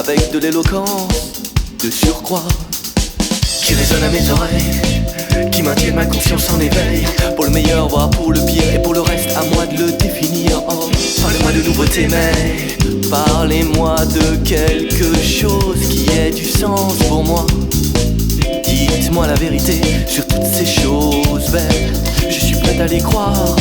avec de l'éloquence, de surcroît, qui résonne à mes oreilles, qui maintient ma conscience en éveil, pour le meilleur, voire pour le pire, et pour le reste, à moi de le définir. Oh, parlez-moi de nouveautés, mais parlez-moi de quelque chose qui ait du sens pour moi. Dites-moi la vérité sur toutes ces choses belles, je suis prête à les croire,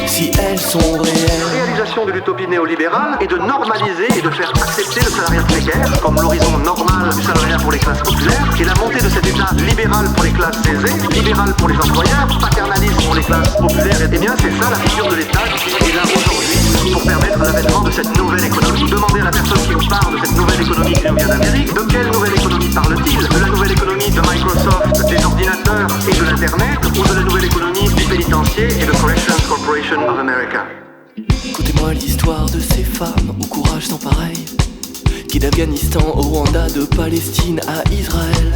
si elles sont réelles. La réalisation de l'utopie néolibérale est de normaliser et de faire accepter le salariat précaire comme l'horizon normal du salariat pour les classes populaires, et la montée de cet état libéral pour les classes aisées, libéral pour les employeurs, paternaliste pour les classes populaires. Et bien c'est ça la figure de l'État qui est là aujourd'hui pour permettre l'avènement de cette nouvelle économie. Demandez à la personne qui vous parle de cette nouvelle économie qui nous vient d'Amérique, de quelle nouvelle économie parle-t-il? De la nouvelle économie de Microsoft, des ordinateurs et de l'internet, ou de la nouvelle économie du pénitencier et de Corrections Corporation of America? Écoutez-moi l'histoire de ces femmes au courage sans pareil, qui d'Afghanistan au Rwanda, de Palestine à Israël,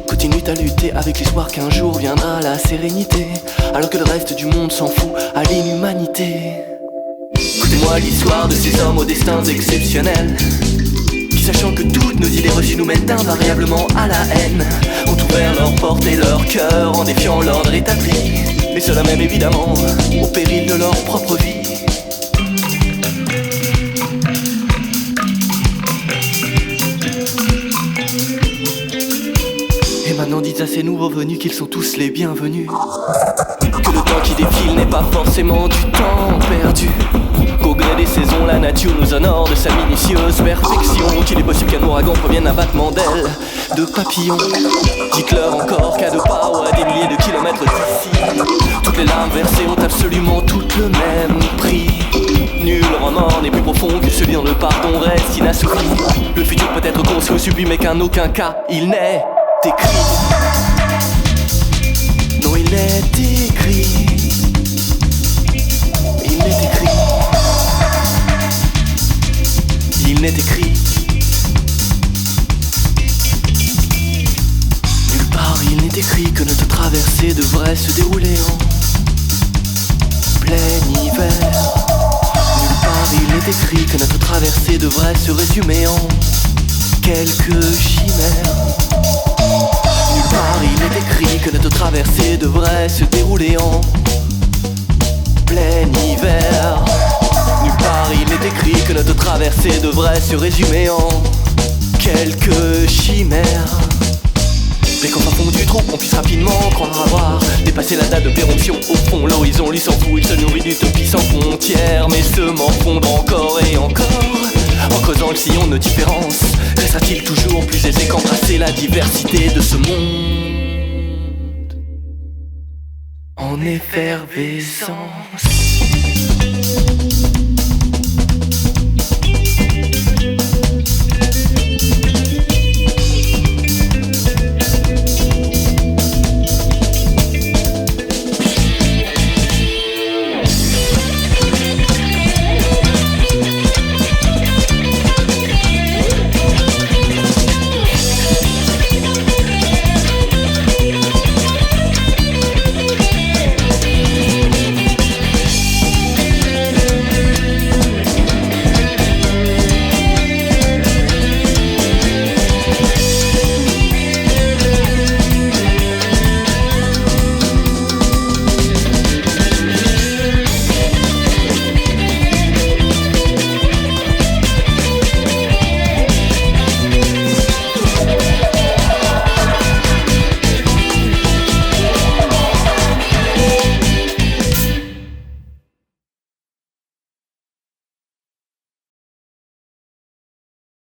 continuent à lutter avec l'espoir qu'un jour viendra la sérénité, alors que le reste du monde s'en fout à l'inhumanité. Écoutez-moi l'histoire de ces hommes aux destins exceptionnels, qui sachant que toutes nos idées reçues nous mènent invariablement à la haine, ont ouvert leurs portes et leur cœur en défiant l'ordre établi, et cela même évidemment au péril de leur propre vie. Et maintenant dites à ces nouveaux venus qu'ils sont tous les bienvenus, que le temps qui défile n'est pas forcément du temps perdu, qu'au gré des saisons la nature nous honore de sa minutieuse perfection, qu'il est possible qu'un ouragan provienne d'un battement d'ailes de papillons. Dites-leur encore qu'à 2 pas ou à des milliers de kilomètres d'ici, toutes les larmes versées ont absolument toutes le même prix. Nul remords n'est plus profond que celui dont le pardon reste inassouvi. Le futur peut être conçu ou sublime, mais qu'en aucun cas il n'est écrit. Non, il n'est écrit. Il n'est écrit. Il n'est écrit. Nulle part il n'est écrit que notre traversée devrait se dérouler en plein hiver. Nulle part il n'est écrit que notre traversée devrait se résumer en quelques chimères. Nulle part il est écrit que notre traversée devrait se dérouler en plein hiver. Nulle part il est écrit que notre traversée devrait se résumer en quelques chimères. Mais qu'en fin fond du trou, on puisse rapidement croire avoir dépassé la date de péremption. Au fond, l'horizon lui s'en fout, il se nourrit d'utopie sans frontières, mais se morfondre encore et encore. En creusant le sillon de nos différences, restera-t-il toujours plus aisé qu'embrasser la diversité de ce monde en effervescence?